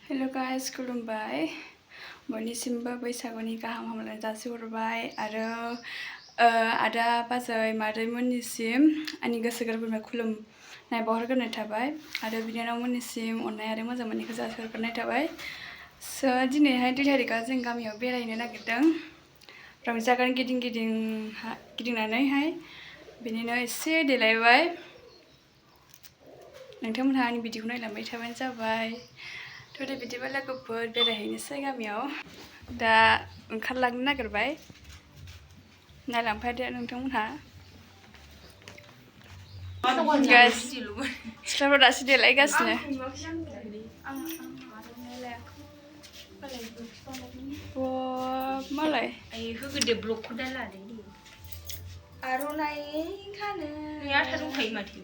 Hello guys खुलुमबाय बयनिसिमबो बैसागुनि गाहाम हामलायनाय जासिहरबाय आरो आदा बाजै मादैमोननिसिम आंनि गोसो गोरबोनिफ्राय खुलुमनाय बावहरग्रोनाय थाबाय आरो बिनानावमोननिसिम अननाय आरो मोजां मोननायखौ जासिहरग्रोनाय थाबाय दिनैहाय 2 तारिखआव जों गामियाव बेरायनो नागिरदों रंजागोन गिदिंनानैहाय बिनिनो एसे देलायबाय नोंथांमोनहा आंनि भिडिअखौ नायलांबाय थाबानो जाबाय थ' बिदिबा लोगोफोर बेरायहैनोसै गामियाव दा ओंखारलांनो नागिरबाय नायलांफादो नोंथांमोनहा सिख्लाफोरा दासो देलायगासिनो मालाय होगोदो ब्लकखौ दा लादो आर'नाइ खानो आथा दंखायो माथो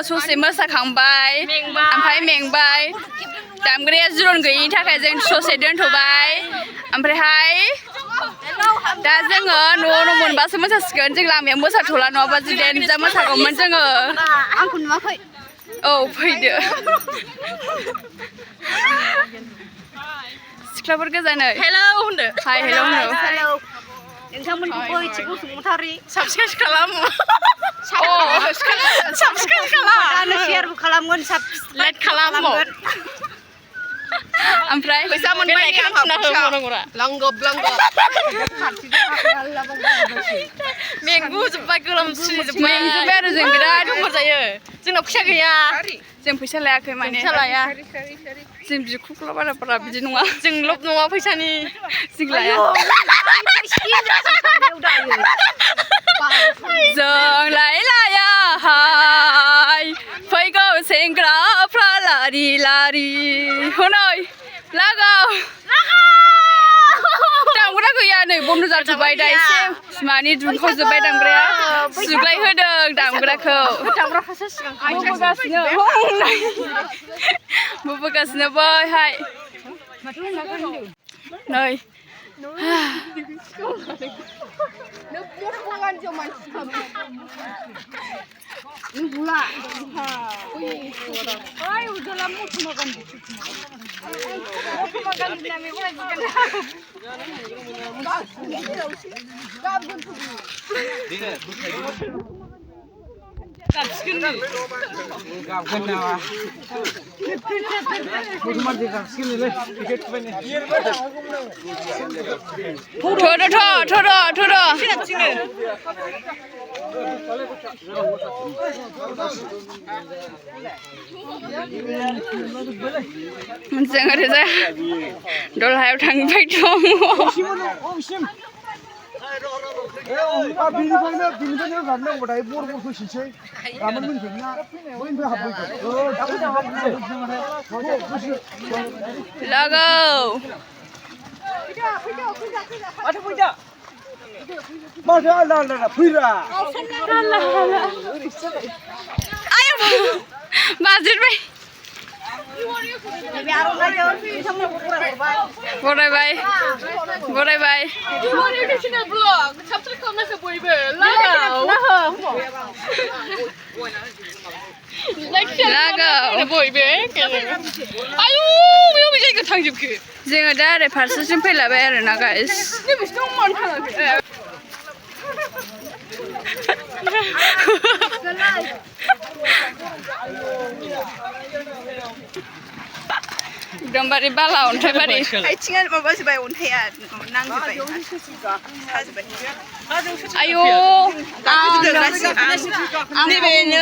ससे मोसाखांबाय ओमफ्राय मेंबाय दामग्राया जुरन गैयिनि थाखाय जों ससे दोनथ'बाय ओमफ्रायहाय दा जोङो न'आव मोनबासो मोसासिगोन जों लामायाव मोसाथ'ला नङाबा जि देन्जार मोसागौमोन जोङो आंखौ नुवाखै औ फैदो सिख्लाफोर गोजानै हेलौ होनदो हाय हेलौ हेलौ नोंथांमोनखौबो इसे बसुमतारी साबस्क्राइब खालाम साबस्क्राइब खालाम शेयारबो खालामगोन लाइक खालामगोन ओमफ्राय फैसा मोनबाय लंगब मेंगुजोब्बाय गोलोमस्रिजोब्बाय आरो जों बिराद जायो जोंनाव फैसा गैया जों फैसा लायाखै माने फैसा लाया जों बिखुफ्ला बारा बिदि नङा जों लब नङा फैसानि जों लाया जों लायाहाय फैगौ सेंग्राफ्रा लारि लारि हनै लागाव दामग्रा गैया नै बन्द' जाजोब्बाय दा एसे मानि दुंखावजोब्बाय दामग्राया सुग्लाय होदों दामग्राखौ बुबोगासिनो बैहाय नै जों ओरैजा दलहायाव थांबाय दं बिनिफ्रायनो गारनांगौबाथाय बर' फैसिनसै गाबोन मोनफैना बैनिफ्राय हाबफैगोन लागौ माथो आलदा आलदा फैरा आयौ बाज्रिबाय बरायबाय बरायबाय जोङो दा ओरै फारसेसिम फैलायबाय आरोना गाइस एकदमबारे बाला अन्थाइबारि आथिङा माबाजोब्बाय अन्थाइआ नांजोब्बाय आयौ नैबेनो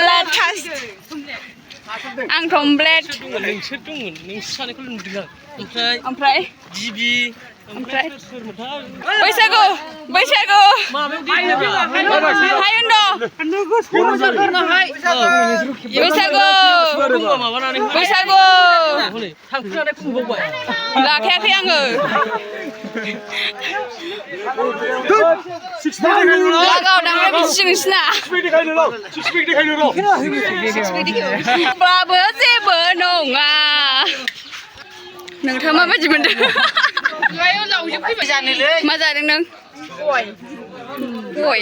आं टमब्लेट नोंसोर दंमोन नोंसोर सानैखौ नुदों आं ओमफ्राय जिबि ओमफ्राय बैसागु बैसागु हाय उन्द' बैसागु बैसागु लाखायाखै आङो लागाव दांबाय बिसि नोंसिना होमब्लाबो जेबो नङा नोंथाङा माबायदि मोनदों मा जादों नों गय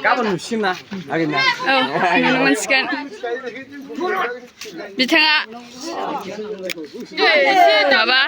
गाबोन नुसिगोन ना आगैना औ नुनो मोनसिगोन बिथाङा माबा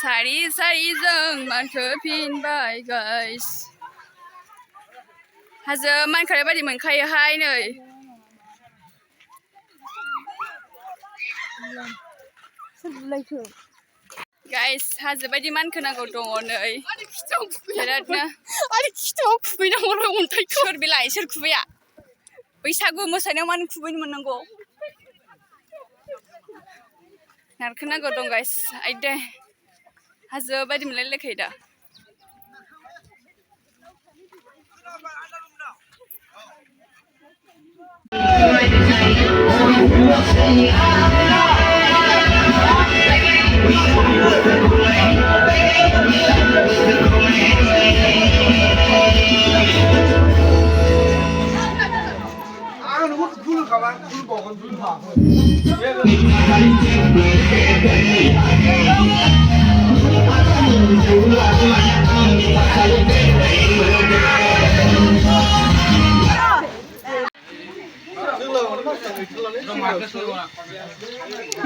सारि सारिजों मानखोफिनबाय गाइस हाजो मानखोनाय बायदि मोनखायोहाय नै गाइस हाजो बायदि मानखोनांगौ दङ नै बिरादनो आरो खिथुआव खुबैनांगौ अन्थाइ सोर बेलाय सोर खुबैया बैसागु मोसानायाव मानो खुबैनो मोननांगौ नारखोनांगौ दं गाइस आइदे हाजो बायदि मोनलायलायखायो दा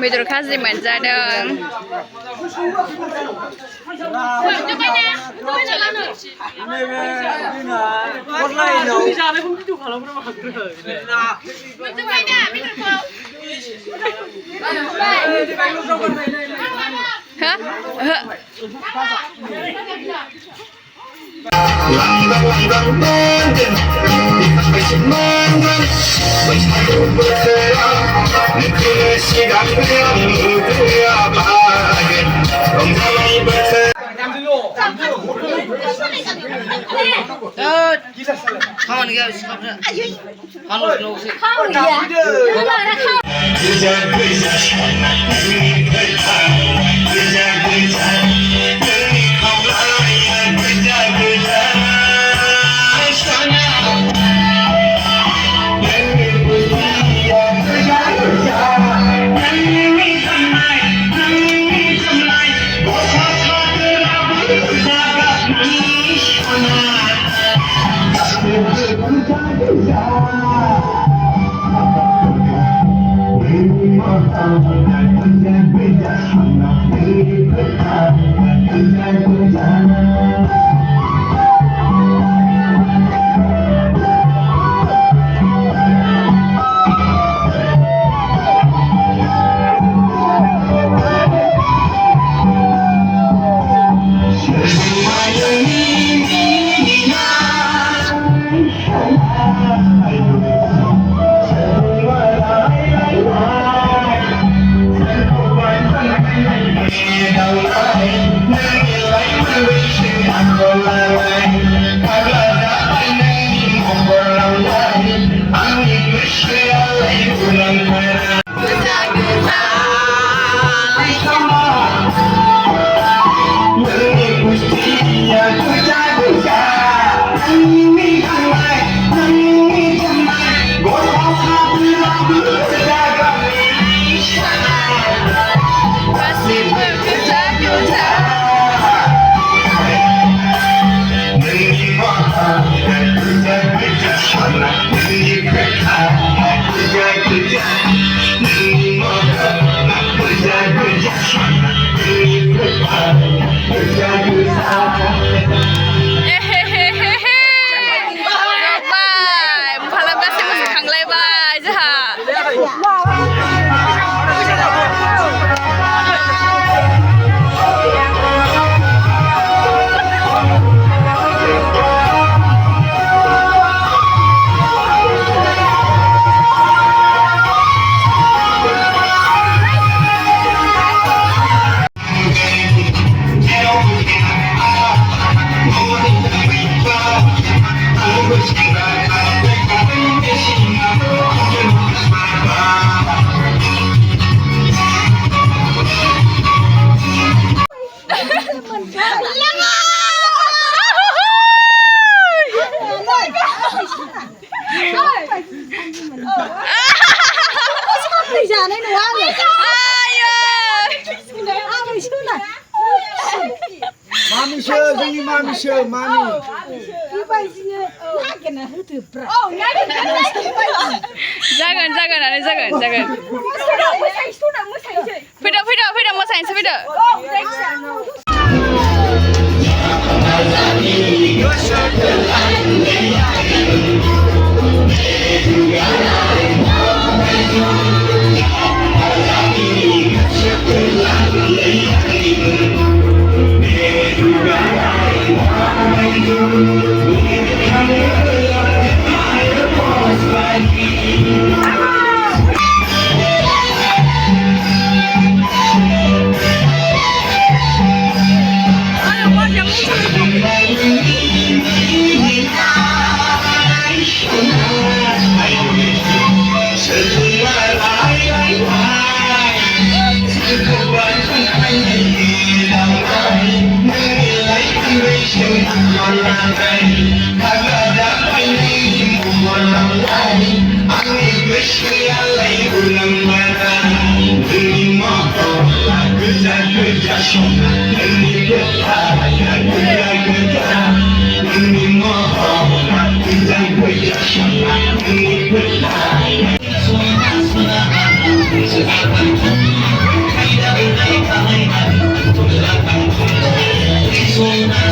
बेदर खाजि मोनजादों Thank you. Sona,